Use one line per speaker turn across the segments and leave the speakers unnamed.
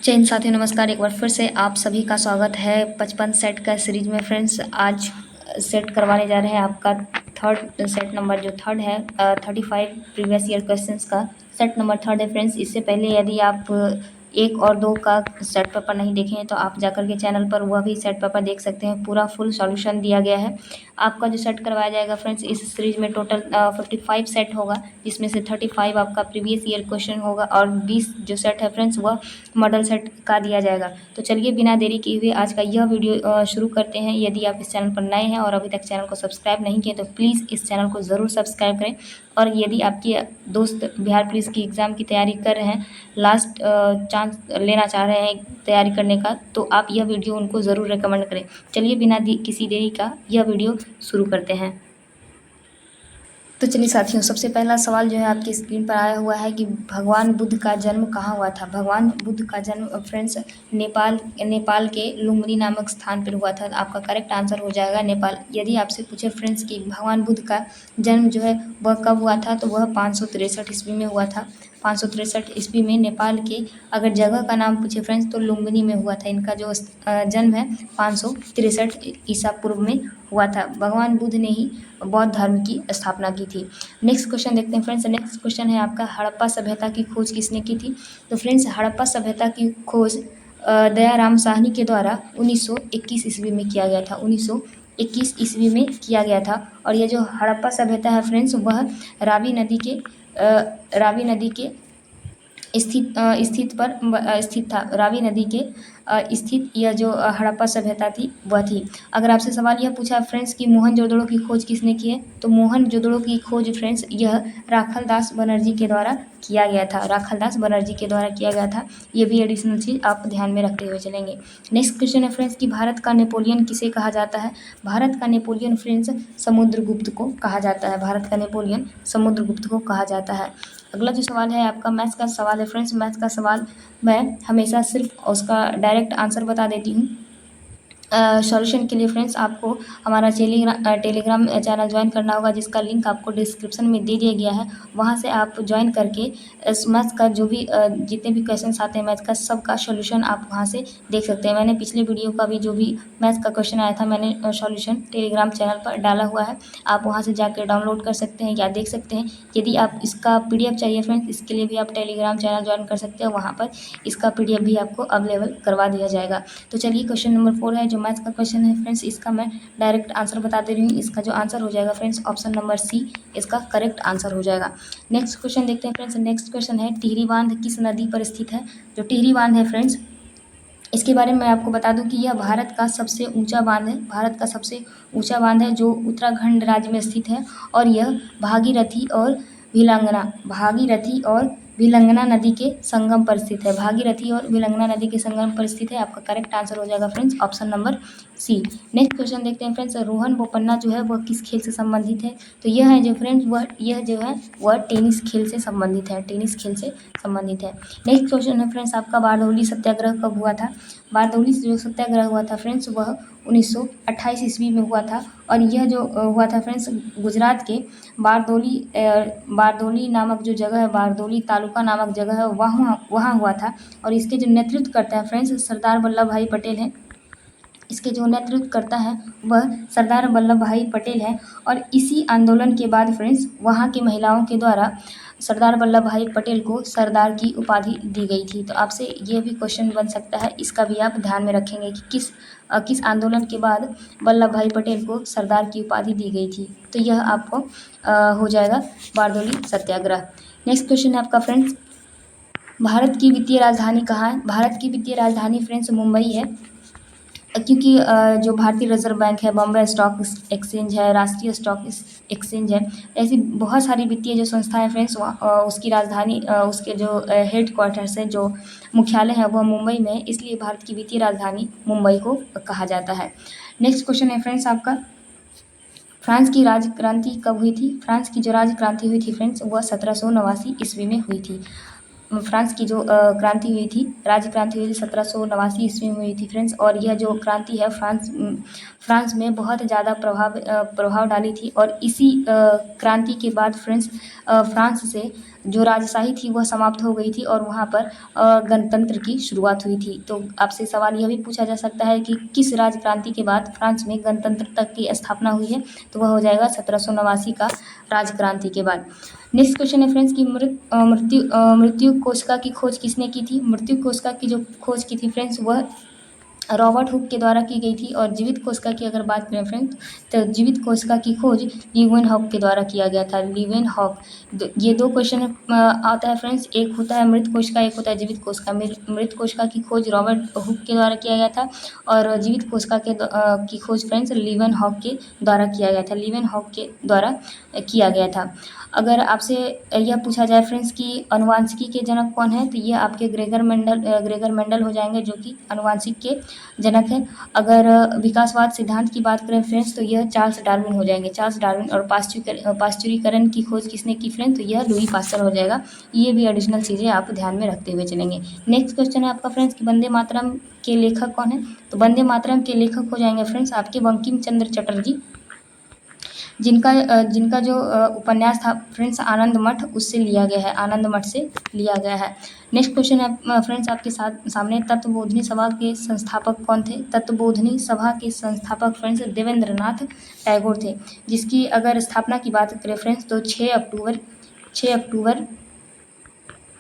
जय हिंद साथियों, नमस्कार। एक बार फिर से आप सभी का स्वागत है 55 सेट का सीरीज में। फ्रेंड्स, आज सेट करवाने जा रहे हैं आपका थर्ड सेट नंबर जो थर्ड है 35 प्रीवियस ईयर क्वेश्चंस का सेट नंबर थर्ड है। फ्रेंड्स, इससे पहले यदि आप एक और दो का सेट पेपर नहीं देखे हैं तो आप जाकर के चैनल पर वह भी सेट पेपर देख सकते हैं। पूरा फुल सॉल्यूशन दिया गया है। आपका जो सेट करवाया जाएगा फ्रेंड्स, इस सीरीज में टोटल 55 सेट होगा, जिसमें से 35 आपका प्रीवियस ईयर क्वेश्चन होगा और 20 जो सेट है फ्रेंड्स वह मॉडल सेट का दिया जाएगा। तो चलिए बिना देरी किए हुए आज का यह वीडियो शुरू करते हैं। यदि आप इस चैनल पर नए हैं और अभी तक चैनल को सब्सक्राइब नहीं किए तो प्लीज़ इस चैनल को ज़रूर सब्सक्राइब करें। और यदि आपके दोस्त बिहार पुलिस की एग्ज़ाम की तैयारी कर रहे हैं, लास्ट चांस लेना चाह रहे हैं तैयारी करने का, तो आप यह वीडियो उनको ज़रूर रिकमेंड करें। चलिए बिना किसी देरी का यह वीडियो शुरू करते हैं। तो चलिए साथियों, सबसे पहला सवाल जो है आपकी स्क्रीन पर आया हुआ है कि भगवान बुद्ध का जन्म कहाँ हुआ था। भगवान बुद्ध का जन्म फ्रेंड्स नेपाल के लुम्बिनी नामक स्थान पर हुआ था। आपका करेक्ट आंसर हो जाएगा नेपाल। यदि आपसे पूछे फ्रेंड्स कि भगवान बुद्ध का जन्म जो है वह कब हुआ था, तो वह 563 ईस्वी में हुआ था। 563 ईस्वी में नेपाल के अगर जगह का नाम पूछे फ्रेंड्स तो लुम्बिनी में हुआ था। इनका जो जन्म है 563 ईसा पूर्व में हुआ था। भगवान बुद्ध ने ही बौद्ध धर्म की स्थापना की थी। नेक्स्ट क्वेश्चन देखते हैं फ्रेंड्स। नेक्स्ट क्वेश्चन है आपका, हड़प्पा सभ्यता की खोज किसने की थी। तो फ्रेंड्स, हड़प्पा सभ्यता की खोज दयाराम साहनी के द्वारा 1921 ईस्वी में किया गया था। 1921 ईस्वी में किया गया था। और यह जो हड़प्पा सभ्यता है फ्रेंड्स वह रावी नदी के स्थित था। रावी नदी के स्थित यह जो हड़प्पा सभ्यता थी वह थी। अगर आपसे सवाल यह पूछा फ्रेंड्स कि मोहनजोदड़ो की खोज किसने की है, तो मोहनजोदड़ो की खोज फ्रेंड्स यह राखालदास बनर्जी के द्वारा किया गया था। राखालदास बनर्जी के द्वारा किया गया था। ये भी एडिशनल चीज़ आप ध्यान में रखते हुए चलेंगे। नेक्स्ट क्वेश्चन है फ्रेंड्स कि भारत का नेपोलियन किसे कहा जाता है। भारत का नेपोलियन फ्रेंड्स समुद्रगुप्त को कहा जाता है। भारत का नेपोलियन समुद्रगुप्त को कहा जाता है। अगला जो सवाल है आपका मैथ्स का सवाल है फ्रेंड्स। मैथ्स का सवाल मैं हमेशा सिर्फ उसका डायरेक्ट आंसर बता देती हूँ। सॉल्यूशन के लिए फ्रेंड्स आपको हमारा टेलीग्राम चैनल ज्वाइन करना होगा, जिसका लिंक आपको डिस्क्रिप्शन में दे दिया गया है। वहाँ से आप ज्वाइन करके इस मैथ्स का जो भी जितने भी क्वेश्चंस आते हैं मैथ्स का सबका सॉल्यूशन आप वहाँ से देख सकते हैं। मैंने पिछले वीडियो का भी जो भी मैथ्स का क्वेश्चन आया था मैंने सॉल्यूशन टेलीग्राम चैनल पर डाला हुआ है। आप वहाँ से जाकर डाउनलोड कर सकते हैं या देख सकते हैं। यदि आप इसका PDF चाहिए फ्रेंड्स, इसके लिए भी आप टेलीग्राम चैनल ज्वाइन कर सकते हैं। वहाँ पर इसका PDF भी आपको अवेलेबल करवा दिया जाएगा। तो चलिए क्वेश्चन नंबर 4 है जो मैथ्स का क्वेश्चन है फ्रेंड्स, इसका मैं डायरेक्ट आंसर बता दे रही हूँ। इसका जो आंसर हो जाएगा फ्रेंड्स ऑप्शन नंबर C इसका करेक्ट आंसर हो जाएगा। नेक्स्ट क्वेश्चन देखते हैं फ्रेंड्स। नेक्स्ट क्वेश्चन है, टिहरी बांध किस नदी पर स्थित है। जो टिहरी बांध है फ्रेंड्स, इसके बारे में मैं आपको बता दूं कि यह भारत का सबसे ऊंचा बांध है। भारत का सबसे ऊंचा बांध है जो उत्तराखंड राज्य में स्थित है। और यह भागीरथी और भिलंगना नदी के संगम पर स्थित है। भागीरथी और भिलंगना नदी के संगम पर स्थित है। आपका करेक्ट आंसर हो जाएगा friends option number C। Next question देखते हैं फ्रेंड्स, रोहन बोपन्ना जो है वह किस खेल से संबंधित है। तो यह है जो फ्रेंड्स वह टेनिस खेल से संबंधित है। टेनिस खेल से संबंधित है। नेक्स्ट क्वेश्चन है फ्रेंड्स आपका, बारदौली सत्याग्रह कब हुआ था। बारदौली जो सत्याग्रह हुआ था फ्रेंड्स वह 1928 ईस्वी में हुआ था। और यह जो हुआ था फ्रेंड्स गुजरात के बारदौली नामक जो जगह है, बारदौली तालुका नामक जगह है, वहाँ हुआ था। और इसके जो नेतृत्व करता है फ्रेंड्स सरदार वल्लभ भाई पटेल हैं। इसके जो नेतृत्व करता है वह सरदार वल्लभ भाई पटेल है। और इसी आंदोलन के बाद फ्रेंड्स वहाँ की महिलाओं के द्वारा सरदार वल्लभ भाई पटेल को सरदार की उपाधि दी गई थी। तो आपसे ये भी क्वेश्चन बन सकता है, इसका भी आप ध्यान में रखेंगे कि किस आंदोलन के बाद वल्लभ भाई पटेल को सरदार की उपाधि दी गई थी। तो यह आपको हो जाएगा बारदौली सत्याग्रह। नेक्स्ट क्वेश्चन है आपका फ्रेंड्स, भारत की वित्तीय राजधानी कहाँ है। भारत की वित्तीय राजधानी फ्रेंड्स मुंबई है। क्योंकि जो भारतीय रिजर्व बैंक है, बॉम्बे स्टॉक एक्सचेंज है, राष्ट्रीय स्टॉक एक्सचेंज है, ऐसी बहुत सारी वित्तीय जो संस्थाएं फ्रेंड्स उसकी राजधानी उसके जो हेड क्वार्टर्स है, जो मुख्यालय है वह मुंबई में है। इसलिए भारत की वित्तीय राजधानी मुंबई को कहा जाता है। नेक्स्ट क्वेश्चन है फ्रेंड्स आपका, फ्रांस की राज्य क्रांति कब हुई थी। फ्रांस की जो राज्य क्रांति हुई थी फ्रेंड्स वह 1789 ईस्वी में हुई थी। फ्रांस की जो क्रांति हुई थी, राज्य क्रांति हुई थी 1789 ईस्वी में हुई थी फ्रेंड्स। और यह जो क्रांति है फ्रांस में बहुत ज़्यादा प्रभाव डाली थी। और इसी क्रांति के बाद फ्रेंड्स फ्रांस से जो राजशाही थी वह समाप्त हो गई थी और वहाँ पर गणतंत्र की शुरुआत हुई थी। तो आपसे सवाल यह भी पूछा जा सकता है कि किस राजक्रांति के बाद फ्रांस में गणतंत्रता की स्थापना हुई है, तो वह हो जाएगा 1789 का राजक्रांति के बाद। नेक्स्ट क्वेश्चन है फ्रेंड्स कि मृत्यु कोशिका की खोज किसने की थी। मृत्यु कोशिका की जो खोज की थी फ्रेंड्स वह रॉबर्ट हुक के द्वारा की गई थी। और जीवित कोशिका की अगर बात करें फ्रेंड्स, तो जीवित कोशिका की खोज लीवेनहॉक के द्वारा किया गया था। लीवेनहॉक, ये दो क्वेश्चन आता है फ्रेंड्स, एक होता है मृत कोशिका, एक होता है जीवित कोशिका। मृत कोशिका की खोज रॉबर्ट हुक के द्वारा किया गया था और जीवित कोशिका की खोज फ्रेंड्स लीवेनहॉक के द्वारा किया गया था। लीवेनहॉक के द्वारा किया गया था। अगर आपसे यह पूछा जाए फ्रेंड्स कि अनुवांशिकी के जनक कौन है, तो ये आपके ग्रेगर मेंडल हो जाएंगे, जो कि अनुवांशिक के जनक है। अगर विकासवाद सिद्धांत की बात करें फ्रेंड्स, तो यह चार्ल्स डार्विन हो जाएंगे, चार्ल्स डार्विन। और पाश्चुरीकरण की खोज किसने की फ्रेंड्स, तो यह लुई पास्चर हो जाएगा। ये भी एडिशनल चीज़ें आप ध्यान में रखते हुए चलेंगे। नेक्स्ट क्वेश्चन है आपका फ्रेंड्स कि वंदे मातरम के लेखक कौन है। तो वंदे मातरम के लेखक हो जाएंगे फ्रेंड्स आपके बंकिम चंद्र चटर्जी, जिनका जो उपन्यास था फ्रेंड्स आनंद मठ, उससे लिया गया है, आनंद मठ से लिया गया है। नेक्स्ट क्वेश्चन है फ्रेंड्स आपके सामने तत्वबोधिनी सभा के संस्थापक कौन थे। तत्वबोधिनी सभा के संस्थापक फ्रेंड्स देवेंद्रनाथ टैगोर थे, जिसकी अगर स्थापना की बात करें फ्रेंड्स, तो 6 अक्टूबर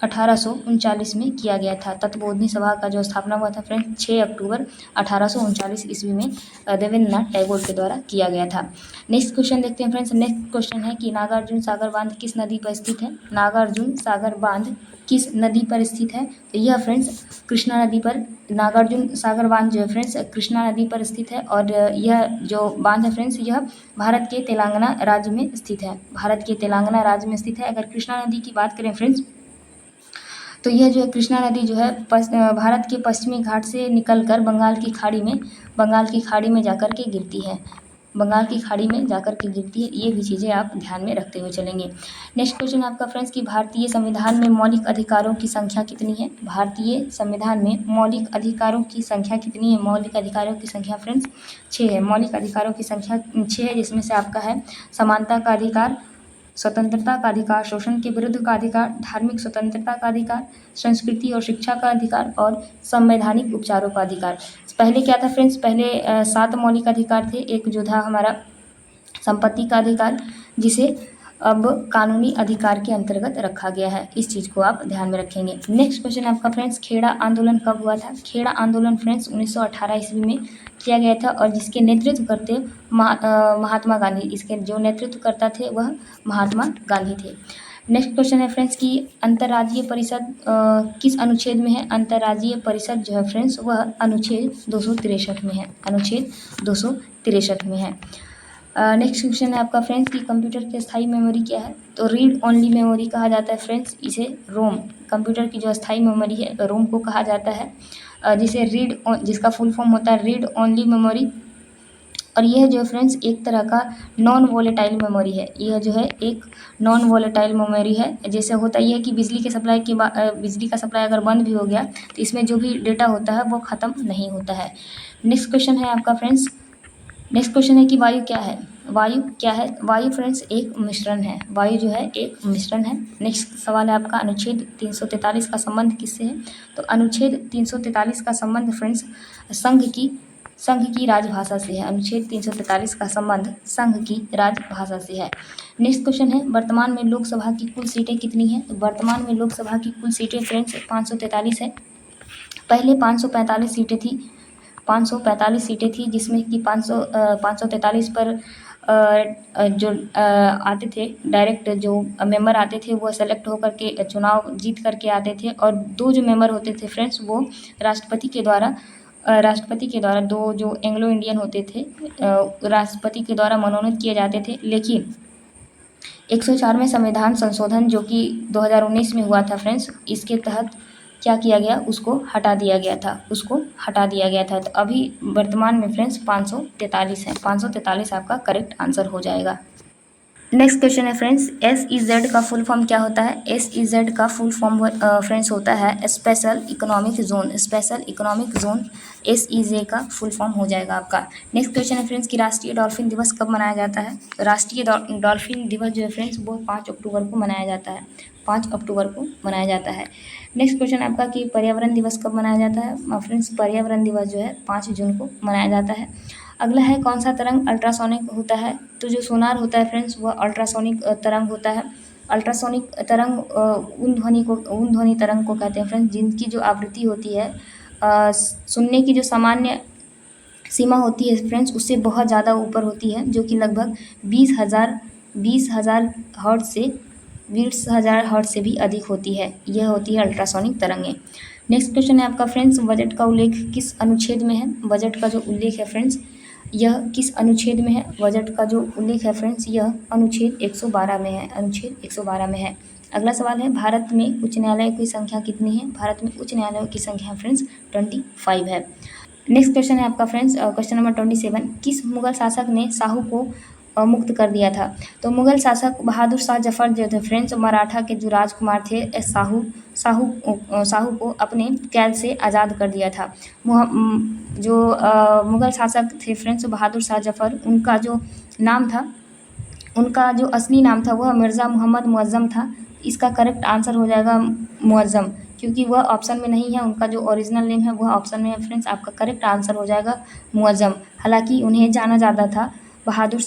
1839 में किया गया था। तत्वबोधिनी सभा का जो स्थापना हुआ था फ्रेंड्स 6 अक्टूबर 1839 ईस्वी में देवेंद्रनाथ टैगोर के द्वारा किया गया था। नेक्स्ट क्वेश्चन देखते हैं फ्रेंड्स। नेक्स्ट क्वेश्चन है कि नागार्जुन सागर बांध किस नदी पर स्थित है। नागार्जुन सागर बांध किस नदी पर स्थित है, तो यह फ्रेंड्स कृष्णा नदी पर, नागार्जुन सागर बांध जो है फ्रेंड्स कृष्णा नदी पर स्थित है। और यह जो बांध है फ्रेंड्स यह भारत के तेलंगाना राज्य में स्थित है, भारत के तेलंगाना राज्य में स्थित है। अगर कृष्णा नदी की बात करें फ्रेंड्स, तो यह जो है कृष्णा नदी जो है भारत के पश्चिमी घाट से निकलकर बंगाल की खाड़ी में जाकर के गिरती है, बंगाल की खाड़ी में जाकर के गिरती है। ये भी चीज़ें आप ध्यान में रखते हुए चलेंगे। नेक्स्ट क्वेश्चन आपका फ्रेंड्स कि भारतीय संविधान में मौलिक अधिकारों की संख्या कितनी है। भारतीय संविधान में मौलिक अधिकारों की संख्या कितनी है। मौलिक अधिकारों की संख्या फ्रेंड्स 6 है। मौलिक अधिकारों की संख्या 6 है, जिसमें से आपका है समानता का अधिकार, स्वतंत्रता का अधिकार, शोषण के विरुद्ध का अधिकार, धार्मिक स्वतंत्रता का अधिकार, संस्कृति और शिक्षा का अधिकार और संवैधानिक उपचारों का अधिकार। पहले क्या था फ्रेंड्स, पहले 7 मौलिक अधिकार थे। एक जो था हमारा संपत्ति का अधिकार, जिसे अब कानूनी अधिकार के अंतर्गत रखा गया है। इस चीज़ को आप ध्यान में रखेंगे। नेक्स्ट क्वेश्चन आपका फ्रेंड्स खेड़ा आंदोलन कब हुआ था। खेड़ा आंदोलन फ्रेंड्स 1918 ईस्वी में किया गया था और जिसके नेतृत्व करते महात्मा गांधी, इसके जो नेतृत्वकर्ता थे वह महात्मा गांधी थे। नेक्स्ट क्वेश्चन है फ्रेंड्स कि अंतर्राज्यीय परिषद किस अनुच्छेद में है। अंतर्राज्यीय परिषद जो है फ्रेंड्स वह अनुच्छेद 263 में है, अनुच्छेद 263 में है। नेक्स्ट क्वेश्चन है आपका फ्रेंड्स कि कंप्यूटर की स्थायी मेमोरी क्या है। तो रीड ओनली मेमोरी कहा जाता है फ्रेंड्स इसे। रोम, कंप्यूटर की जो स्थायी मेमोरी है रोम को कहा जाता है, जिसका फुल फॉर्म होता है रीड ओनली मेमोरी। और यह जो है फ्रेंड्स एक तरह का नॉन वोलेटाइल मेमोरी है। यह जो है एक नॉन वोलेटाइल मेमोरी है। जैसे होता यह है कि बिजली का सप्लाई अगर बंद भी हो गया तो इसमें जो भी डेटा होता है वो ख़त्म नहीं होता है। नेक्स्ट क्वेश्चन है आपका फ्रेंड्स, नेक्स्ट क्वेश्चन है कि वायु क्या है। वायु क्या है। वायु फ्रेंड्स एक मिश्रण है, वायु जो है एक मिश्रण है। नेक्स्ट सवाल है आपका अनुच्छेद 343 का संबंध किससे है। तो अनुच्छेद 343 का संबंध फ्रेंड्स संघ की राजभाषा से है। अनुच्छेद 343 का संबंध संघ की राजभाषा से है। नेक्स्ट क्वेश्चन है वर्तमान में लोकसभा की कुल सीटें कितनी हैं। तो वर्तमान में लोकसभा की कुल सीटें फ्रेंड्स 543 है। पहले 545 सीटें थी, 545 सीटें थी, जिसमें कि 543 पर जो आते थे डायरेक्ट जो मेंबर आते थे वो सेलेक्ट होकर के चुनाव जीत करके आते थे। और 2 जो मेंबर होते थे फ्रेंड्स वो राष्ट्रपति के द्वारा 2 जो एंग्लो इंडियन होते थे राष्ट्रपति के द्वारा मनोनीत किए जाते थे। लेकिन 104वें संविधान संशोधन जो कि 2019 में हुआ था फ्रेंड्स, इसके तहत क्या किया गया, उसको हटा दिया गया था। तो अभी वर्तमान में फ्रेंड्स 543 है। 543 आपका करेक्ट आंसर हो जाएगा। नेक्स्ट क्वेश्चन है फ्रेंड्स SEZ का फुल फॉर्म क्या होता है। SEZ का फुल फॉर्म फ्रेंड्स होता है special economic zone. Special economic zone SEZ का फुल फॉर्म हो जाएगा आपका। नेक्स्ट क्वेश्चन है फ्रेंड्स कि राष्ट्रीय डॉल्फिन दिवस कब मनाया जाता है। राष्ट्रीय डॉल्फिन दिवस जो है फ्रेंड्स वो 5 अक्टूबर को मनाया जाता है। 5 अक्टूबर को मनाया जाता है। नेक्स्ट क्वेश्चन आपका कि पर्यावरण दिवस कब मनाया जाता है। फ्रेंड्स पर्यावरण दिवस जो है 5 जून को मनाया जाता है। अगला है कौन सा तरंग अल्ट्रासोनिक होता है। तो जो सोनार होता है फ्रेंड्स वह अल्ट्रासोनिक तरंग होता है। अल्ट्रासोनिक तरंग उन ध्वनि तरंग को कहते हैं फ्रेंड्स जिनकी जो आवृत्ति होती है सुनने की जो सामान्य सीमा होती है फ्रेंड्स उससे बहुत ज़्यादा ऊपर होती है, जो कि लगभग 20,000 हर्ट्ज से 20,000 हर्ट्ज से भी अधिक होती है। यह होती है अल्ट्रासोनिक तरंगें। नेक्स्ट क्वेश्चन है आपका फ्रेंड्स बजट का उल्लेख किस अनुच्छेद में है। बजट का जो उल्लेख है फ्रेंड्स यह किस अनुच्छेद में है। बजट का जो उल्लेख है फ्रेंड्स यह अनुच्छेद 112 में है। अनुच्छेद 112 में है। अगला सवाल है भारत में उच्च न्यायालय की संख्या कितनी है। भारत में उच्च न्यायालयों की संख्या फ्रेंड्स 25 है। नेक्स्ट क्वेश्चन है आपका फ्रेंड्स क्वेश्चन नंबर 27 किस मुगल शासक ने शाहू को मुक्त कर दिया था। तो मुगल शासक बहादुर शाह जफर जो थे फ्रेंड्स मराठा के जो राजकुमार थे शाहू को अपने कैद से आज़ाद कर दिया था। जो मुगल शासक थे फ्रेंड्स बहादुर शाह जफर उनका जो नाम था उनका जो असली नाम था वह मिर्ज़ा मोहम्मद मुअज़्ज़म था। इसका करेक्ट आंसर हो जाएगा मुअज़्ज़म, क्योंकि वह ऑप्शन में नहीं है। उनका जो ओरिजिनल नेम है वह ऑप्शन में है फ्रेंड्स। आपका करेक्ट आंसर हो जाएगा मुअज़्ज़म। हालांकि उन्हें जाना जाता था बहादुर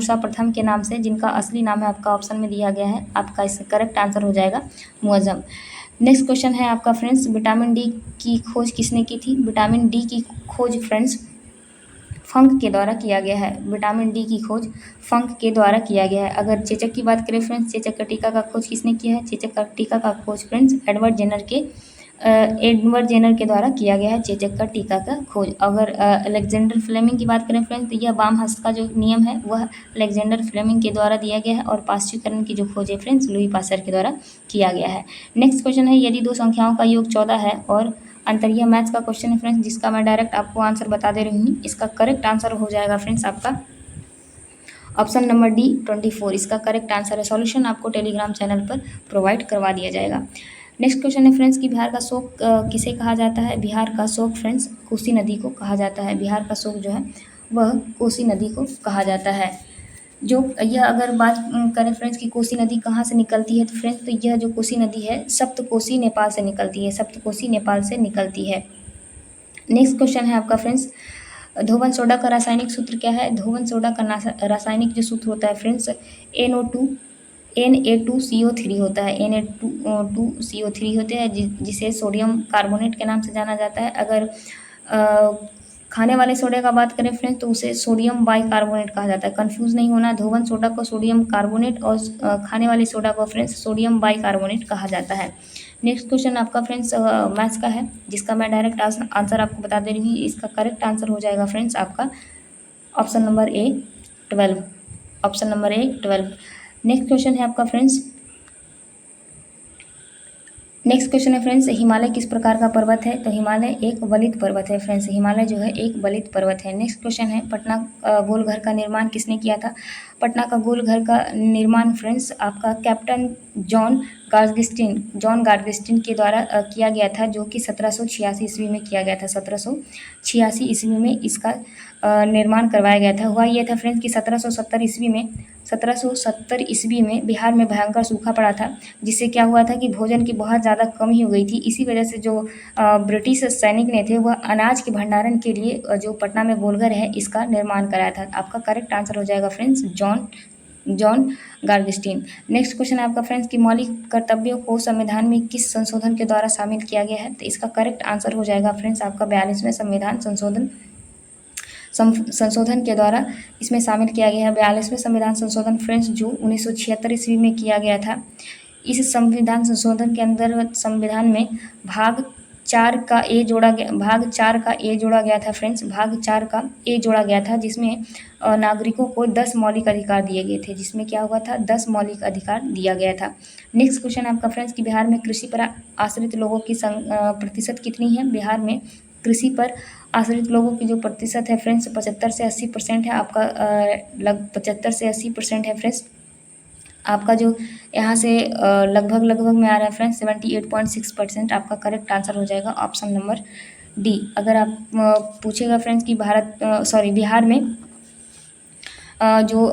शाह प्रथम के नाम से, जिनका असली नाम है आपका ऑप्शन में दिया गया है। आपका इसका करेक्ट आंसर हो जाएगा मुअज़्ज़म। नेक्स्ट क्वेश्चन है आपका फ्रेंड्स विटामिन डी की खोज किसने की थी। विटामिन डी की खोज फ्रेंड्स फंक के द्वारा किया गया है। विटामिन डी की खोज फंक के द्वारा किया गया है। अगर चेचक की बात करें फ्रेंड्स चेचक का टीका का खोज किसने किया है। चेचक का टीका का खोज फ्रेंड्स एडवर्ड जेनर के द्वारा किया गया है। चेचक का टीका का खोज। अगर अलेक्जेंडर फ्लेमिंग की बात करें फ्रेंड्स तो यह वाम हस्त का जो नियम है वह अलेक्जेंडर फ्लेमिंग के द्वारा दिया गया है। और पाश्चुकरण की जो खोज है फ्रेंड्स लुई पास्चर के द्वारा किया गया है। नेक्स्ट क्वेश्चन है यदि दो संख्याओं का योग 14 है और अंतरिया मैथ्स का क्वेश्चन है फ्रेंड्स जिसका मैं डायरेक्ट आपको आंसर बता दे रही हूँ। इसका करेक्ट आंसर हो जाएगा फ्रेंड्स आपका ऑप्शन नंबर डी 24। इसका करेक्ट आंसर है। सॉल्यूशन आपको टेलीग्राम चैनल पर प्रोवाइड करवा दिया जाएगा। नेक्स्ट क्वेश्चन है फ्रेंड्स कि बिहार का शोक किसे कहा जाता है। बिहार का शोक फ्रेंड्स कोसी नदी को कहा जाता है। बिहार का शोक जो है वह कोसी नदी को कहा जाता है। जो यह अगर बात करें फ्रेंड्स कि कोसी नदी कहाँ से निकलती है तो फ्रेंड्स तो यह जो कोसी नदी है सप्तकोसी नेपाल से निकलती है। सप्तकोसी नेपाल से निकलती है। नेक्स्ट क्वेश्चन है आपका फ्रेंड्स धोवन सोडा का रासायनिक सूत्र क्या है। धोवन सोडा का रासायनिक जो सूत्र होता है फ्रेंड्स Na2CO3 होता है। Na2CO3 होते हैं जिसे सोडियम कार्बोनेट के नाम से जाना जाता है। अगर खाने वाले सोडे का बात करें फ्रेंड्स तो उसे सोडियम बाइकार्बोनेट कहा जाता है। कंफ्यूज नहीं होना, धोवन सोडा को सोडियम कार्बोनेट और खाने वाले सोडा को फ्रेंड्स सोडियम बाइकार्बोनेट कहा जाता है। नेक्स्ट क्वेश्चन आपका फ्रेंड्स मैथ्स का है जिसका मैं डायरेक्ट आंसर आपको बता दे रही हूँ। इसका करेक्ट आंसर हो जाएगा फ्रेंड्स आपका option number A 12। Option number A 12। Next question है आपका फ्रेंड्स हिमालय किस प्रकार का पर्वत है। तो हिमालय एक वलित पर्वत है फ्रेंड्स। हिमालय जो है एक वलित पर्वत है। नेक्स्ट क्वेश्चन है पटना गोलघर का निर्माण किसने किया था। पटना का गोलघर का निर्माण फ्रेंड्स आपका कैप्टन जॉन गार्गस्टिन के द्वारा किया गया था, जो कि 1786 ईस्वी में किया गया था। 1786 ईस्वी में इसका निर्माण करवाया गया था। हुआ यह था फ्रेंड्स कि 1770 ईस्वी में बिहार में भयंकर सूखा पड़ा था, जिससे क्या हुआ था कि भोजन की बहुत ज़्यादा कमी हो गई थी। इसी वजह से जो ब्रिटिश सैनिक ने थे वह अनाज के भंडारण के लिए जो पटना में गोलघर है इसका निर्माण कराया था। आपका करेक्ट आंसर हो जाएगा फ्रेंड्स जॉन गार्गस्टिन। नेक्स्ट क्वेश्चन है आपका फ्रेंड्स कि मौलिक कर्तव्यों को संविधान में किस संशोधन के द्वारा शामिल किया गया है। तो इसका करेक्ट आंसर हो जाएगा फ्रेंड्स आपका 42वें संविधान संशोधन के द्वारा इसमें शामिल किया गया है। 42वें संविधान संशोधन फ्रेंड्स जो 1976 ईस्वी में किया गया था। इस संविधान संशोधन के अंदर संविधान में भाग 4 का ए जोड़ा गया था फ्रेंड्स। भाग 4 का ए जोड़ा गया था जिसमें नागरिकों को 10 मौलिक अधिकार दिए गए थे। जिसमें क्या हुआ था 10 मौलिक अधिकार दिया गया था। नेक्स्ट क्वेश्चन आपका फ्रेंड्स कि बिहार में कृषि पर आश्रित लोगों की प्रतिशत कितनी है। बिहार में कृषि पर आश्रित लोगों की जो प्रतिशत है फ्रेंड्स 75 से 80% है। आपका 75 से 80% है फ्रेंड्स। आपका जो यहाँ से लगभग में आ रहा है फ्रेंड्स 78.6% आपका करेक्ट आंसर हो जाएगा ऑप्शन नंबर डी। अगर आप पूछेगा फ्रेंड्स कि बिहार में जो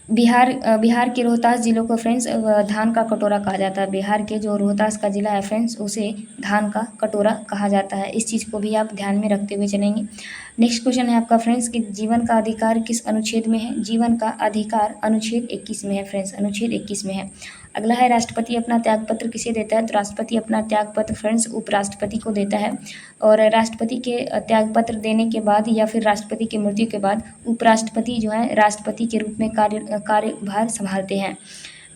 बिहार के रोहतास ज़िलों को फ्रेंड्स धान का कटोरा कहा जाता है। बिहार के जो रोहतास का ज़िला है फ्रेंड्स, उसे धान का कटोरा कहा जाता है। इस चीज़ को भी आप ध्यान में रखते हुए चलेंगे। नेक्स्ट क्वेश्चन है आपका फ्रेंड्स कि जीवन का अधिकार किस अनुच्छेद में है? जीवन का अधिकार अनुच्छेद 21 में है फ्रेंड्स, अनुच्छेद 21 में है। अगला है राष्ट्रपति अपना त्यागपत्र किसे देता है? तो राष्ट्रपति अपना त्यागपत्र फ्रेंड्स उपराष्ट्रपति को देता है। और राष्ट्रपति के त्यागपत्र देने के बाद या फिर राष्ट्रपति की मृत्यु के बाद उपराष्ट्रपति जो है राष्ट्रपति के रूप में कार्यभार संभालते हैं।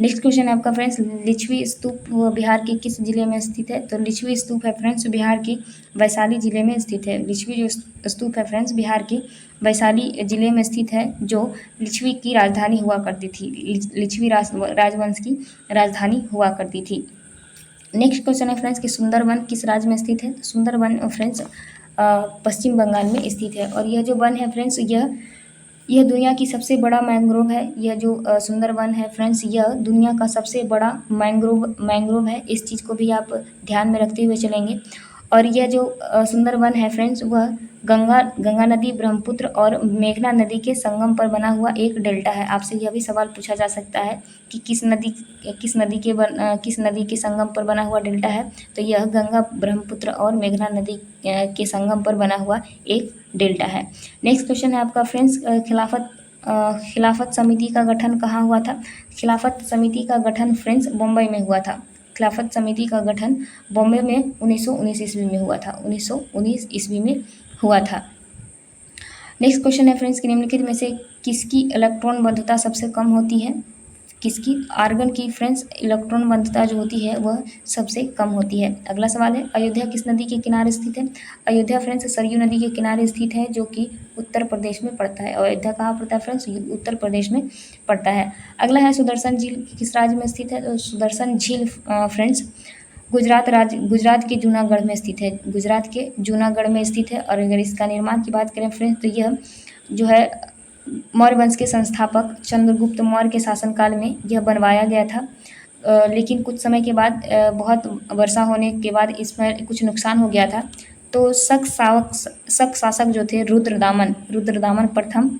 नेक्स्ट क्वेश्चन है आपका फ्रेंड्स लिच्छवी स्तूप बिहार के किस जिले में स्थित है? तो लिच्छवी स्तूप है फ्रेंड्स बिहार के वैशाली जिले में स्थित है। लिच्छवी जो स्तूप है फ्रेंड्स बिहार के वैशाली जिले में स्थित है, जो लिच्छवी की राजधानी हुआ करती थी। लिच्छवी राजवंश की राजधानी हुआ करती थी। नेक्स्ट क्वेश्चन है फ्रेंड्स कि सुंदरवन किस राज्य में स्थित है? सुंदरवन फ्रेंड्स पश्चिम बंगाल में स्थित है। और यह जो वन है फ्रेंड्स यह दुनिया की सबसे बड़ा मैंग्रोव है। यह जो सुंदरवन है फ्रेंड्स यह दुनिया का सबसे बड़ा मैंग्रोव है। इस चीज़ को भी आप ध्यान में रखते हुए चलेंगे। और यह जो सुंदरवन है फ्रेंड्स वह गंगा नदी, ब्रह्मपुत्र और मेघना नदी के संगम पर बना हुआ एक डेल्टा है। आपसे यह भी सवाल पूछा जा सकता है कि किस नदी के संगम पर बना हुआ डेल्टा है? तो यह गंगा, ब्रह्मपुत्र और मेघना नदी के संगम पर बना हुआ एक डेल्टा है। नेक्स्ट क्वेश्चन है आपका फ्रेंड्स खिलाफत समिति का गठन कहाँ हुआ था? खिलाफत समिति का गठन फ्रेंड्स मुंबई में हुआ था। खिलाफत समिति का गठन बॉम्बे में 1919 ईस्वी में हुआ था। 1919 ईस्वी में हुआ था। नेक्स्ट क्वेश्चन है फ्रेंड्स कि निम्नलिखित में से किसकी इलेक्ट्रॉन बंधुता सबसे कम होती है? किसकी? आर्गन की फ्रेंड्स इलेक्ट्रॉन बंधुता जो होती है वह सबसे कम होती है। अगला सवाल है अयोध्या किस नदी के किनारे स्थित है? अयोध्या फ्रेंड्स सरयू नदी के किनारे स्थित है, जो कि उत्तर प्रदेश में पड़ता है। अयोध्या कहाँ पड़ता है फ्रेंड्स? उत्तर प्रदेश में पड़ता है। अगला है सुदर्शन झील किस राज्य में स्थित है? तो सुदर्शन झील फ्रेंड्स गुजरात के जूनागढ़ में स्थित है। गुजरात के जूनागढ़ में स्थित है। और अगर इसका निर्माण की बात करें फ्रेंड्स तो यह जो है मौर्य वंश के संस्थापक चंद्रगुप्त मौर्य के शासनकाल में यह बनवाया गया था। लेकिन कुछ समय के बाद बहुत वर्षा होने के बाद इसमें कुछ नुकसान हो गया था। तो शक शासक जो थे रुद्रदामन प्रथम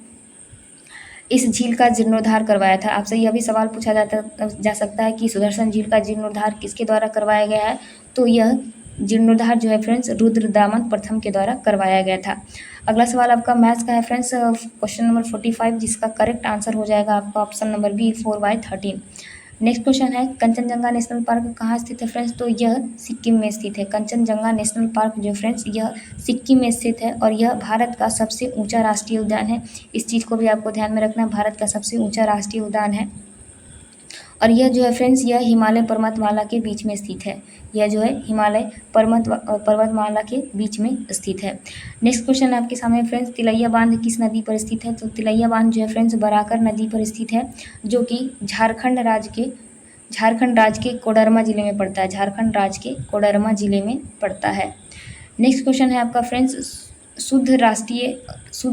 इस झील का जीर्णोद्धार करवाया था। आपसे यह भी सवाल पूछा जा सकता है कि सुदर्शन झील का जीर्णोद्धार किसके द्वारा करवाया गया है? तो यह जीर्णोद्धार जो है फ्रेंड्स रुद्रदामन प्रथम के द्वारा करवाया गया था। अगला सवाल आपका मैथ्स का है फ्रेंड्स क्वेश्चन नंबर 45, जिसका करेक्ट आंसर हो जाएगा आपका option number B 4/13। Next question है कंचनजंगा नेशनल पार्क कहाँ स्थित है फ्रेंड्स? तो यह सिक्किम में स्थित है। कंचनजंगा नेशनल पार्क जो फ्रेंड्स यह सिक्किम में स्थित है और यह भारत का सबसे ऊंचा राष्ट्रीय उद्यान है। इस चीज़ को भी आपको ध्यान में रखना है, भारत का सबसे ऊंचा राष्ट्रीय उद्यान है। और यह जो है फ्रेंड्स यह हिमालय पर्वतमाला के बीच में स्थित है। यह जो है हिमालय पर्वतमाला के बीच में स्थित है। नेक्स्ट क्वेश्चन आपके सामने फ्रेंड्स तिलैया बांध किस नदी पर स्थित है? तो तिलैया बांध जो है फ्रेंड्स बराकर नदी पर स्थित है, जो कि झारखंड राज्य के कोडरमा जिले में पड़ता है। झारखंड राज्य के कोडरमा जिले में पड़ता है। नेक्स्ट क्वेश्चन है आपका फ्रेंड्स शुद्ध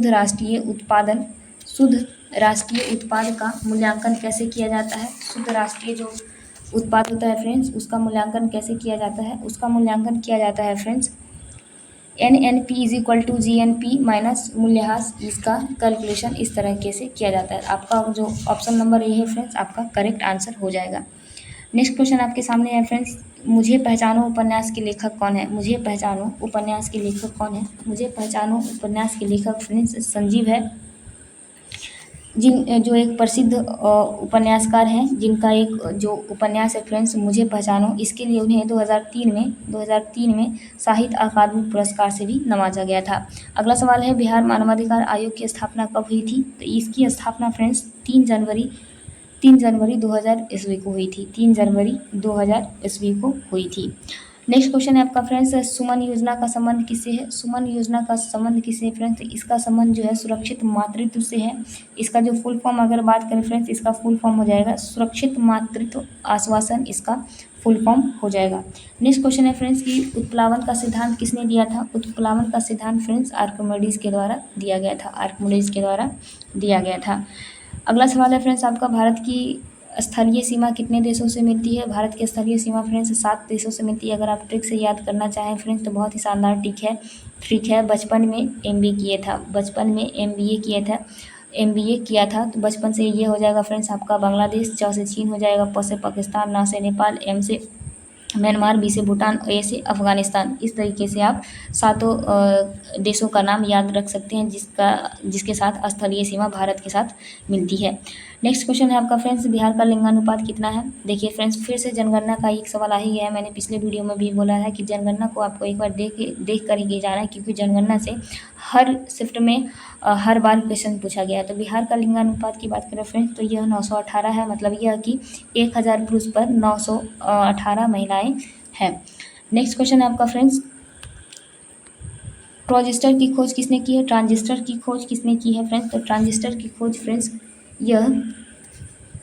राष्ट्रीय उत्पाद का मूल्यांकन कैसे किया जाता है? शुद्ध राष्ट्रीय जो उत्पाद होता है फ्रेंड्स उसका मूल्यांकन कैसे किया जाता है? उसका मूल्यांकन किया जाता है फ्रेंड्स NNP = GNP माइनस मूल्यह्रास। इसका कैलकुलेशन इस तरीके से किया जाता है। आपका जो ऑप्शन नंबर ए है फ्रेंड्स आपका करेक्ट आंसर हो जाएगा। नेक्स्ट क्वेश्चन आपके सामने है फ्रेंड्स मुझे पहचानो उपन्यास के लेखक कौन है? मुझे पहचानो उपन्यास के लेखक कौन है? मुझे पहचानो उपन्यास के लेखक फ्रेंड्स संजीव है, जो एक प्रसिद्ध उपन्यासकार हैं, जिनका एक जो उपन्यास है फ्रेंड्स मुझे पहचानो, इसके लिए उन्हें 2003 में साहित्य अकादमी पुरस्कार से भी नवाजा गया था। अगला सवाल है बिहार मानवाधिकार आयोग की स्थापना कब हुई थी? तो इसकी स्थापना फ्रेंड्स 3 जनवरी 2000 ईस्वी को हुई थी। 3 जनवरी 2000 ईस्वी को हुई थी। नेक्स्ट क्वेश्चन है आपका फ्रेंड्स सुमन योजना का संबंध किससे है? सुमन योजना का संबंध किससे है फ्रेंड्स? इसका संबंध जो है सुरक्षित मातृत्व से है। इसका जो फुल फॉर्म अगर बात करें फ्रेंड्स इसका फुल फॉर्म हो जाएगा सुरक्षित मातृत्व आश्वासन, इसका फुल फॉर्म हो जाएगा। नेक्स्ट क्वेश्चन है फ्रेंड्स कि उत्प्लावन का सिद्धांत किसने दिया था? उत्प्लावन का सिद्धांत फ्रेंड्स आर्किमिडीज के द्वारा दिया गया था। अगला सवाल है फ्रेंड्स आपका भारत की स्थलीय सीमा कितने देशों से मिलती है? भारत की स्थलीय सीमा फ्रेंड्स 7 देशों से मिलती है। अगर आप ट्रिक से याद करना चाहें फ्रेंड्स तो बहुत ही शानदार ट्रिक है। बचपन में MBA किया था। MBA किया था। तो बचपन से ये हो जाएगा फ्रेंड्स आपका बांग्लादेश, च से चीन हो जाएगा, प से पाकिस्तान, न से नेपाल, M से म्यांमार, बी से भूटान, ए से अफ़गानिस्तान। इस तरीके से आप सातों देशों का नाम याद रख सकते हैं जिसके साथ स्थलीय सीमा भारत के साथ मिलती है। नेक्स्ट क्वेश्चन है आपका फ्रेंड्स, बिहार का लिंगानुपात कितना है? देखिए फ्रेंड्स, फिर से जनगणना का एक सवाल आ ही गया है। मैंने पिछले वीडियो में भी बोला है कि जनगणना को आपको एक बार देख कर ही जाना है, क्योंकि जनगणना से हर शिफ्ट में हर बार क्वेश्चन पूछा गया है। तो बिहार का लिंगानुपात की बात करें फ्रेंड्स, तो यह 918 है। मतलब यह कि 1000 पुरुष पर 918 महिलाएं हैं। नेक्स्ट क्वेश्चन है आपका फ्रेंड्स, ट्रांजिस्टर की खोज किसने की है? ट्रांजिस्टर की खोज किसने की है फ्रेंड्स? तो ट्रांजिस्टर की खोज फ्रेंड्स यह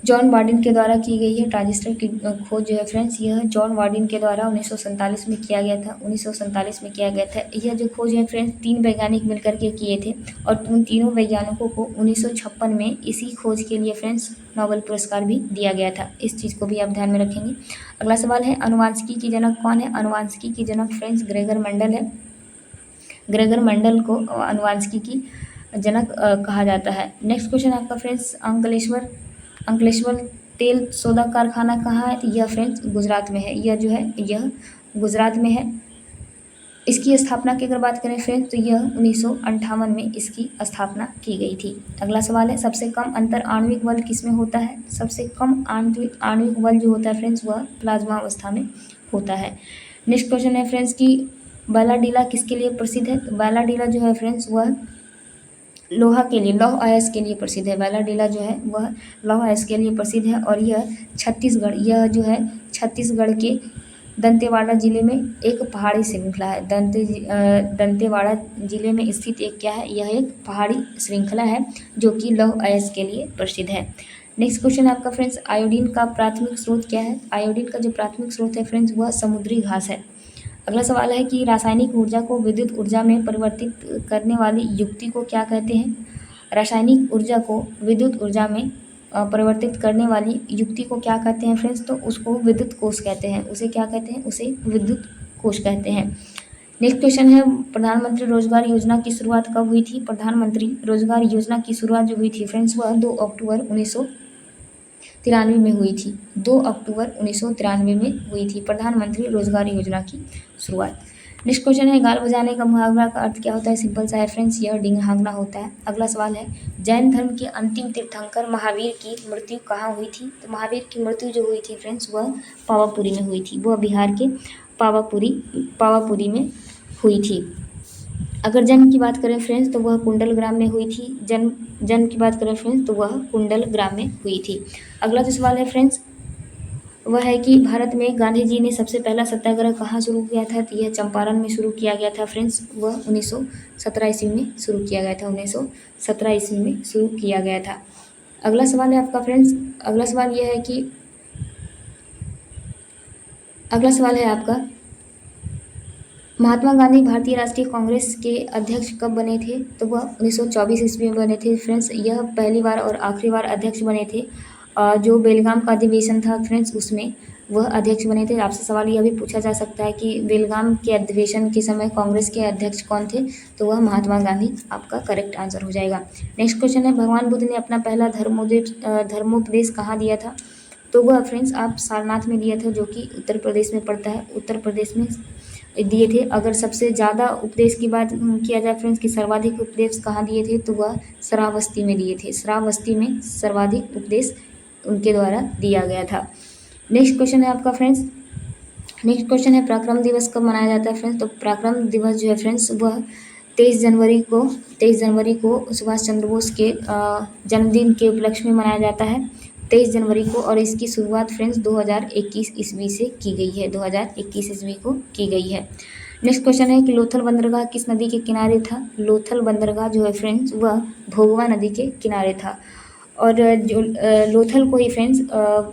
जॉन वार्डिन के द्वारा की गई है। ट्रांजिस्टर की खोज जो है फ्रेंड्स यह जॉन वार्डिन के द्वारा 1947 में किया गया था। 1947 में किया गया था। यह जो खोज है फ्रेंड्स 3 वैज्ञानिक मिलकर के किए थे, और उन तीनों वैज्ञानिकों को 1956 में इसी खोज के लिए फ्रेंड्स नोबेल पुरस्कार भी दिया गया था। इस चीज़ को भी आप ध्यान में रखेंगे। अगला सवाल है, अनुवांशिकी की जनक कौन है? अनुवांशिकी की जनक फ्रेंड्स ग्रेगर मेंडल है। ग्रेगर मेंडल को अनुवांशिकी की जनक कहा जाता है। नेक्स्ट क्वेश्चन आपका फ्रेंड्स, अंकलेश्वर तेल सोदा कारखाना कहाँ है? तो यह फ्रेंड्स गुजरात में है। यह जो है यह गुजरात में है। इसकी स्थापना की अगर बात करें फ्रेंड्स, तो यह 1958 में इसकी स्थापना की गई थी। अगला सवाल है, सबसे कम अंतर आणविक बल किसमें होता है? सबसे कम आणविक बल जो होता है फ्रेंड्स वह प्लाज्मा अवस्था में होता है। नेक्स्ट क्वेश्चन है फ्रेंड्स कि बैलाडीला किसके लिए प्रसिद्ध है? तो बैलाडीला जो है फ्रेंड्स वह लोहा के लिए, लौह अयस्क के लिए प्रसिद्ध है। बैलाडीला जो है वह लौह अयस्क के लिए प्रसिद्ध है, और यह छत्तीसगढ़ के दंतेवाड़ा जिले में एक पहाड़ी श्रृंखला है। दंतेवाड़ा जिले में स्थित एक क्या है? यह एक पहाड़ी श्रृंखला है जो कि लौह अयस्क के लिए प्रसिद्ध है। नेक्स्ट क्वेश्चन आपका फ्रेंड्स, आयोडीन का प्राथमिक स्रोत क्या है? आयोडीन का जो प्राथमिक स्रोत है फ्रेंड्स वह समुद्री घास है। अगला सवाल है कि रासायनिक ऊर्जा को विद्युत ऊर्जा में परिवर्तित करने वाली युक्ति को क्या कहते हैं? रासायनिक ऊर्जा को विद्युत ऊर्जा में परिवर्तित करने वाली युक्ति को क्या कहते हैं फ्रेंड्स? तो उसको विद्युत कोष कहते हैं। उसे क्या कहते हैं? उसे विद्युत कोष कहते हैं। नेक्स्ट क्वेश्चन है, प्रधानमंत्री रोजगार योजना की शुरुआत कब हुई थी? प्रधानमंत्री रोजगार योजना की शुरुआत जो हुई थी फ्रेंड्स वह 2 अक्टूबर 1993 में हुई थी। 2 अक्टूबर 1993 में हुई थी प्रधानमंत्री रोजगार योजना की शुरुआत। नेक्स्ट क्वेश्चन है, गाल बजाने का मुहावरा का अर्थ क्या होता है? सिंपल सा है फ्रेंड्स, यह डिंग हाँकना होता है। अगला सवाल है, जैन धर्म के अंतिम तीर्थंकर महावीर की मृत्यु कहाँ हुई थी? तो महावीर की मृत्यु जो हुई थी फ्रेंड्स वह पावापुरी में हुई थी। वह बिहार के पावापुरी में हुई थी। अगर जन्म की बात करें फ्रेंड्स तो वह कुंडल ग्राम में हुई थी। जन्म की बात करें फ्रेंड्स तो वह कुंडल ग्राम में हुई थी। अगला जो सवाल है फ्रेंड्स वह है कि भारत में गांधी जी ने सबसे पहला सत्याग्रह कहाँ शुरू किया था? तो यह चंपारण में शुरू किया गया था फ्रेंड्स। वह 1917 ईस्वी में शुरू किया गया था। 1917 ईस्वी में शुरू किया गया था। अगला सवाल है आपका फ्रेंड्स, अगला सवाल यह है कि अगला सवाल है आपका, महात्मा गांधी भारतीय राष्ट्रीय कांग्रेस के अध्यक्ष कब बने थे? तो वह 1924 ईस्वी में बने थे फ्रेंड्स। यह पहली बार और आखिरी बार अध्यक्ष बने थे। जो बेलगाम का अधिवेशन था फ्रेंड्स उसमें वह अध्यक्ष बने थे। आपसे सवाल यह भी पूछा जा सकता है कि बेलगाम के अधिवेशन के समय कांग्रेस के अध्यक्ष कौन थे? तो वह महात्मा गांधी आपका करेक्ट आंसर हो जाएगा। नेक्स्ट क्वेश्चन है, भगवान बुद्ध ने अपना पहला धर्मोपदेश कहाँ दिया था? तो वह फ्रेंड्स आप सारनाथ में दिया था, जो कि उत्तर प्रदेश में पड़ता है। उत्तर प्रदेश में दिए थे। अगर सबसे ज़्यादा उपदेश की बात किया जाए फ्रेंड्स कि सर्वाधिक उपदेश कहाँ दिए थे, तो वह श्रावस्ती में दिए थे। श्रावस्ती में सर्वाधिक उपदेश उनके द्वारा दिया गया था। नेक्स्ट क्वेश्चन है आपका फ्रेंड्स, नेक्स्ट क्वेश्चन है, पराक्रम दिवस कब मनाया जाता है फ्रेंड्स? तो पराक्रम दिवस जो है फ्रेंड्स वह 23 जनवरी को सुभाष चंद्र बोस के जन्मदिन के उपलक्ष्य में मनाया जाता है। 23 जनवरी को, और इसकी शुरुआत फ्रेंड्स 2021 ईस्वी से की गई है। 2021 ईस्वी को की गई है। नेक्स्ट क्वेश्चन है कि लोथल बंदरगाह किस नदी के किनारे था? लोथल बंदरगाह जो है फ्रेंड्स वह भोगवा नदी के किनारे था। और जो लोथल को ही फ्रेंड्स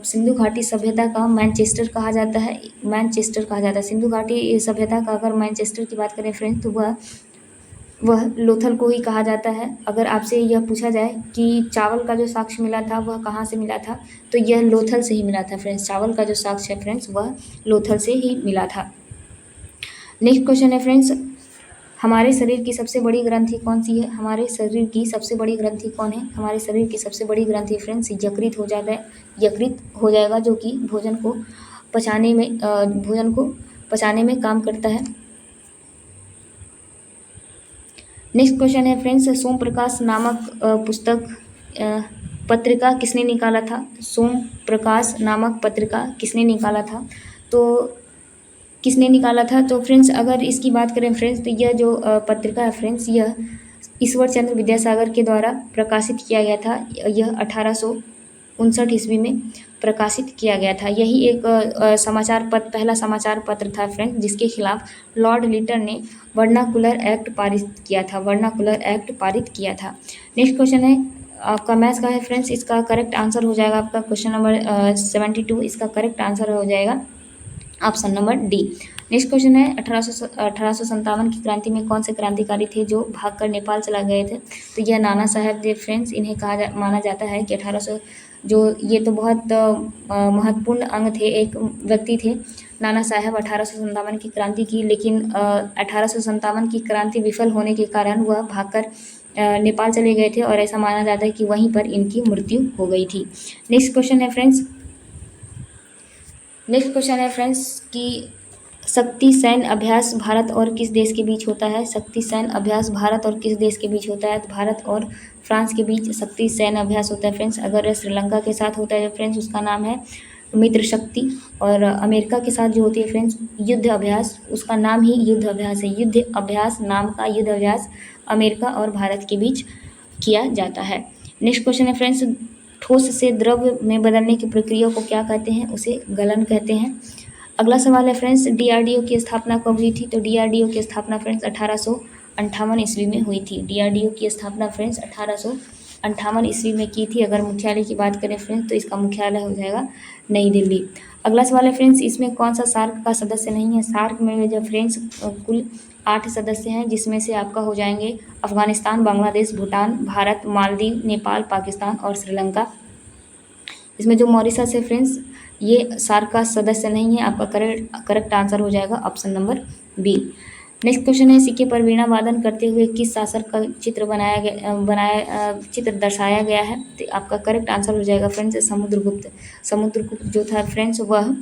सिंधु घाटी सभ्यता का मैनचेस्टर कहा जाता है। सिंधु घाटी सभ्यता का अगर मैनचेस्टर की बात करें फ्रेंड्स तो वह लोथल को ही कहा जाता है। अगर आपसे यह पूछा जाए कि चावल का जो साक्ष्य मिला था वह कहाँ से मिला था, तो यह लोथल से ही मिला था फ्रेंड्स। चावल का जो साक्ष्य है फ्रेंड्स वह लोथल से ही मिला था। नेक्स्ट क्वेश्चन है फ्रेंड्स, हमारे शरीर की सबसे बड़ी ग्रंथि कौन सी है? हमारे शरीर की सबसे बड़ी ग्रंथि कौन है? हमारे शरीर की सबसे बड़ी ग्रंथि फ्रेंड्स यकृत हो जाता है, यकृत हो जाएगा, जो कि भोजन को पचाने में काम करता है। नेक्स्ट क्वेश्चन है फ्रेंड्स, सोम प्रकाश नामक पत्रिका किसने निकाला था? सोम प्रकाश नामक पत्रिका किसने निकाला था? तो किसने निकाला था? तो फ्रेंड्स अगर इसकी बात करें फ्रेंड्स, तो यह जो पत्रिका है फ्रेंड्स, यह ईश्वर चंद्र विद्यासागर के द्वारा प्रकाशित किया गया था। यह 1859 ईस्वी में प्रकाशित किया गया था। यही एक पहला समाचार पत्र था फ्रेंड्स, जिसके खिलाफ लॉर्ड लिटन ने वर्नाकुलर एक्ट पारित किया था। नेक्स्ट क्वेश्चन है आपका मैथ्स का है फ्रेंड्स। इसका करेक्ट आंसर हो जाएगा आपका क्वेश्चन नंबर 72। इसका करेक्ट आंसर हो जाएगा option number D. Next question है 1857 की क्रांति में कौन से क्रांतिकारी थे जो भागकर नेपाल चला गए थे? तो यह नाना साहब थे फ्रेंड्स। इन्हें माना जाता है कि 1800 जो ये तो बहुत महत्वपूर्ण अंग थे, एक व्यक्ति थे नाना साहब 1857 की क्रांति की, लेकिन 1857 की क्रांति विफल होने के कारण वह भागकर नेपाल चले गए थे और ऐसा माना जाता है कि वहीं पर इनकी मृत्यु हो गई थी। नेक्स्ट क्वेश्चन है फ्रेंड्स कि शक्ति सैन्य अभ्यास भारत और किस देश के बीच होता है? शक्ति सैन्य अभ्यास भारत और किस देश के बीच होता है? तो भारत और फ्रांस के बीच शक्ति सैन्य अभ्यास होता है फ्रेंड्स। अगर श्रीलंका के साथ होता है फ्रेंड्स, उसका नाम है मित्र शक्ति, और अमेरिका के साथ जो होती है फ्रेंड्स युद्ध अभ्यास, उसका नाम ही युद्ध अभ्यास है। युद्ध अभ्यास नाम का युद्ध अभ्यास अमेरिका और भारत के बीच किया जाता है। नेक्स्ट क्वेश्चन है फ्रेंड्स, ठोस से द्रव में बदलने की प्रक्रिया को क्या कहते हैं? उसे गलन कहते हैं। अगला सवाल है फ्रेंड्स, डीआरडीओ की स्थापना कब हुई थी? तो डीआरडीओ की स्थापना फ्रेंड्स 1858 ईस्वी में हुई थी। डीआरडीओ की स्थापना फ्रेंड्स 1858 ईस्वी में की थी। अगर मुख्यालय की बात करें फ्रेंड्स, तो इसका मुख्यालय हो जाएगा नई दिल्ली। अगला सवाल है फ्रेंड्स, इसमें कौन सा सार्क का सदस्य नहीं है? सार्क में जो फ्रेंड्स कुल 8 सदस्य हैं, जिसमें से आपका हो जाएंगे अफगानिस्तान, बांग्लादेश, भूटान, भारत, मालदीव, नेपाल, पाकिस्तान और श्रीलंका। इसमें जो मॉरिशस है फ्रेंड्स, ये सार्क का सदस्य नहीं है। आपका करेक्ट आंसर हो जाएगा option number B. Next question है, सिक्के पर वीणा वादन करते हुए किस शासक का चित्र दर्शाया गया है? तो आपका करेक्ट आंसर हो जाएगा फ्रेंड्स समुद्रगुप्त। समुद्रगुप्त जो था फ्रेंड्स, वह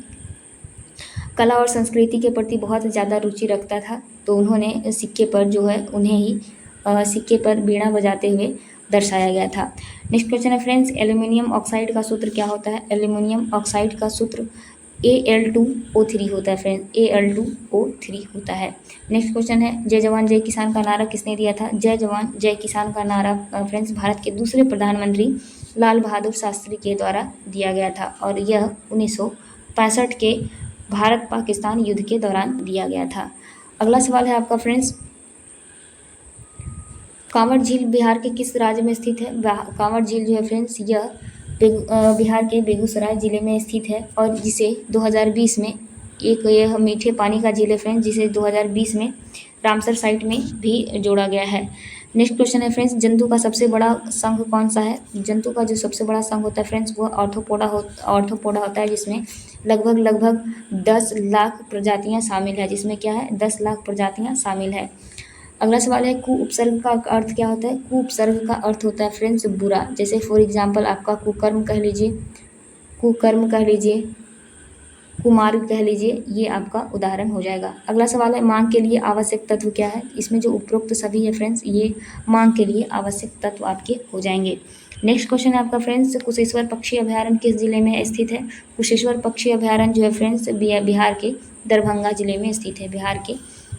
कला और संस्कृति के प्रति बहुत ज़्यादा रुचि रखता था, तो उन्होंने सिक्के पर जो है उन्हें ही सिक्के पर वीणा बजाते हुए दर्शाया गया था। नेक्स्ट क्वेश्चन है फ्रेंड्स, एल्यूमिनियम ऑक्साइड का सूत्र क्या होता है? एल्यूमिनियम ऑक्साइड का सूत्र Al2O3 होता है फ्रेंड्स, Al2O3 होता है। नेक्स्ट क्वेश्चन है, जय जवान जय किसान का नारा किसने दिया था? जय जवान जय किसान का नारा फ्रेंड्स भारत के दूसरे प्रधानमंत्री लाल बहादुर शास्त्री के द्वारा दिया गया था, और यह 1965 के भारत पाकिस्तान युद्ध के दौरान दिया गया था। अगला सवाल है आपका फ्रेंड्स, कांवड़ झील बिहार के किस राज्य में स्थित है? कांवड़ झील जो है फ्रेंड्स, यह बिहार के बेगूसराय जिले में स्थित है, और जिसे 2020 में यह मीठे पानी का झील है फ्रेंड्स, जिसे 2020 में रामसर साइट में भी जोड़ा गया है। नेक्स्ट क्वेश्चन है फ्रेंड्स, जंतु का सबसे बड़ा संघ कौन सा है? जंतु का जो सबसे बड़ा संघ होता है फ्रेंड्स, वह ऑर्थोपोडा होता है, जिसमें लगभग 10 लाख प्रजातियां शामिल है। जिसमें क्या है? 10 लाख प्रजातियां शामिल है। अगला सवाल है, कु उपसर्ग का अर्थ क्या होता है? कु उपसर्ग का अर्थ होता है फ्रेंड्स बुरा। जैसे फॉर एग्जाम्पल आपका कुकर्म कह लीजिए, कुमार्ग कह लीजिए, ये आपका उदाहरण हो जाएगा। अगला सवाल है, मांग के लिए आवश्यक तत्व क्या है? इसमें जो उपरोक्त सभी है फ्रेंड्स, ये मांग के लिए आवश्यक तत्व आपके हो जाएंगे। नेक्स्ट क्वेश्चन है आपका फ्रेंड्स, कुशेश्वर पक्षी अभ्यारण्य किस जिले में स्थित है? कुशेश्वर पक्षी अभ्यारण्य जो है फ्रेंड्स बिहार के दरभंगा जिले में स्थित है। बिहार के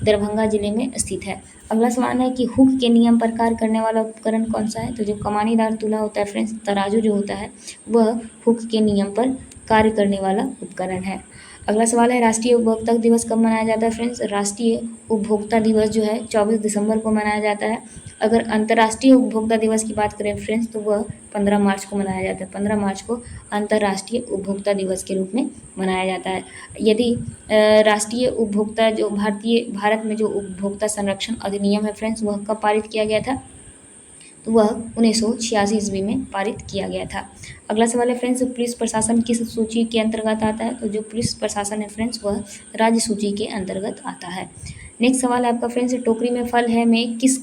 दरभंगा जिले में स्थित है। अगला सवाल है कि हुक के नियम पर कार्य करने वाला उपकरण कौन सा है? तो जो कमानीदार तुला होता है फ्रेंड्स, तराजू जो होता है, वह हुक के नियम पर कार्य करने वाला उपकरण है। अगला सवाल है, राष्ट्रीय उपभोक्ता दिवस कब मनाया जाता है फ्रेंड्स? राष्ट्रीय उपभोक्ता दिवस जो है 24 दिसंबर को मनाया जाता है। अगर अंतर्राष्ट्रीय उपभोक्ता दिवस की बात करें फ्रेंड्स, तो वह 15 मार्च को मनाया जाता है। 15 मार्च को अंतर्राष्ट्रीय उपभोक्ता दिवस के रूप में मनाया जाता है। यदि राष्ट्रीय उपभोक्ता जो भारत में जो उपभोक्ता संरक्षण अधिनियम है फ्रेंड्स, वह कब पारित किया गया था? तो वह 1986 ईस्वी में पारित किया गया था। अगला सवाल है फ्रेंड्स, पुलिस प्रशासन किस सूची के अंतर्गत आता है? तो जो पुलिस प्रशासन है फ्रेंड्स, वह राज्य सूची के अंतर्गत आता है। नेक्स्ट सवाल है आपका फ्रेंड्स, टोकरी में फल है में किस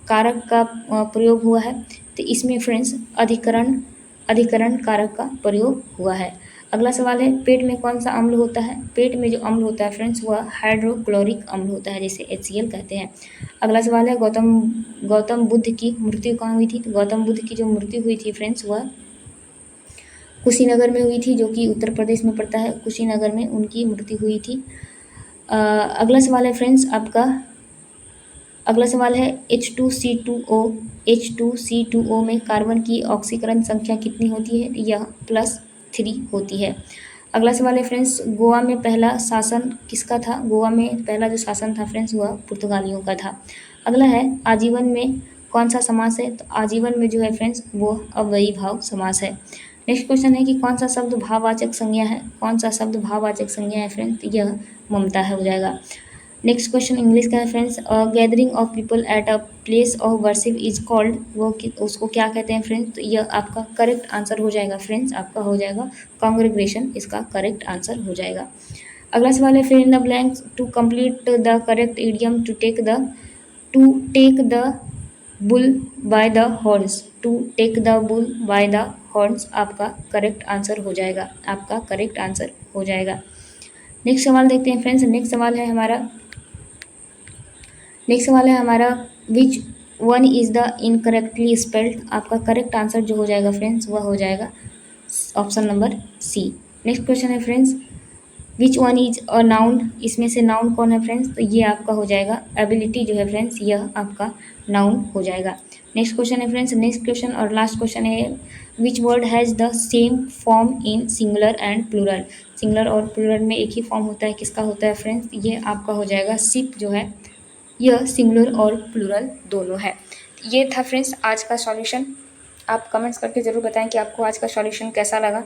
कारक का प्रयोग हुआ है? तो इसमें फ्रेंड्स अधिकरण कारक का प्रयोग हुआ है। अगला सवाल है, पेट में कौन सा अम्ल होता है? पेट में जो अम्ल होता है फ्रेंड्स वह हाइड्रोक्लोरिक अम्ल होता है, जिसे HCl कहते हैं। अगला सवाल है, गौतम बुद्ध की मृत्यु कहाँ हुई थी? तो गौतम बुद्ध की जो मृत्यु हुई थी फ्रेंड्स वह कुशीनगर में हुई थी, जो कि उत्तर प्रदेश में पड़ता है। कुशीनगर में उनकी मृत्यु हुई थी। अगला सवाल है फ्रेंड्स आपका, अगला सवाल है H2C2O में कार्बन की ऑक्सीकरण संख्या कितनी होती है? यह +3 होती है। अगला सवाल है फ्रेंड्स, गोवा में पहला शासन किसका था? गोवा में पहला जो शासन था फ्रेंड्स वह पुर्तगालियों का था। अगला है, आजीवन में कौन सा समास है? तो आजीवन में जो है फ्रेंड्स वो अव्ययी भाव समास है। नेक्स्ट क्वेश्चन है कि कौन सा शब्द भाववाचक संज्ञा है? कौन सा शब्द भाववाचक संज्ञा है फ्रेंड्स? तो यह ममता है हो जाएगा। नेक्स्ट क्वेश्चन इंग्लिश का है friends, gathering of people at a place of worship is called, उसको क्या कहते हैं फ्रेंड्स? तो यह आपका करेक्ट आंसर हो जाएगा फ्रेंड्स, आपका हो जाएगा कॉन्ग्रेगेशन, इसका करेक्ट आंसर हो जाएगा। अगला सवाल है, fill in the blanks to complete the correct idiom to take the bull by the horns. To take the bull by the horns आपका करेक्ट आंसर हो जाएगा, आपका करेक्ट आंसर हो जाएगा। नेक्स्ट सवाल देखते हैं फ्रेंड्स। नेक्स्ट सवाल है हमारा which one is the incorrectly spelled. आपका करेक्ट आंसर जो हो जाएगा फ्रेंड्स वह हो जाएगा option number C. Next question है friends, which one is a noun. इसमें से नाउन कौन है फ्रेंड्स? तो ये आपका हो जाएगा एबिलिटी जो है फ्रेंड्स, यह आपका नाउन हो जाएगा। नेक्स्ट क्वेश्चन है फ्रेंड्स, नेक्स्ट क्वेश्चन और लास्ट क्वेश्चन है, which word has the same form in singular and plural. Singular और प्लूरल में एक ही फॉर्म होता है, किसका होता है फ्रेंड्स? ये आपका हो जाएगा शिप जो है, यह सिंगुलर और प्लूरल दोनों है। ये था फ्रेंड्स आज का सॉल्यूशन। आप कमेंट्स करके ज़रूर बताएं कि आपको आज का सॉल्यूशन कैसा लगा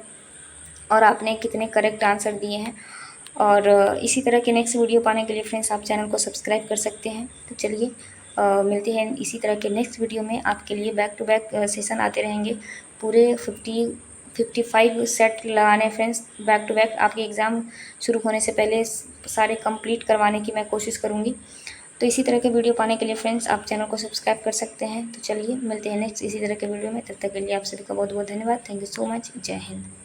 और आपने कितने करेक्ट आंसर दिए हैं। और इसी तरह के नेक्स्ट वीडियो पाने के लिए फ्रेंड्स आप चैनल को सब्सक्राइब कर सकते हैं। तो चलिए मिलते हैं इसी तरह के नेक्स्ट वीडियो में। आपके लिए बैक टू बैक सेशन आते रहेंगे। पूरे 55 सेट लगाने फ्रेंड्स बैक टू बैक। आपके एग्ज़ाम शुरू होने से पहले सारे कंप्लीट करवाने की मैं कोशिश करूँगी। तो इसी तरह के वीडियो पाने के लिए फ्रेंड्स आप चैनल को सब्सक्राइब कर सकते हैं। तो चलिए मिलते हैं नेक्स्ट इसी तरह के वीडियो में। तब तक के लिए आप सभी का बहुत बहुत धन्यवाद। Thank you so much. जय हिंद।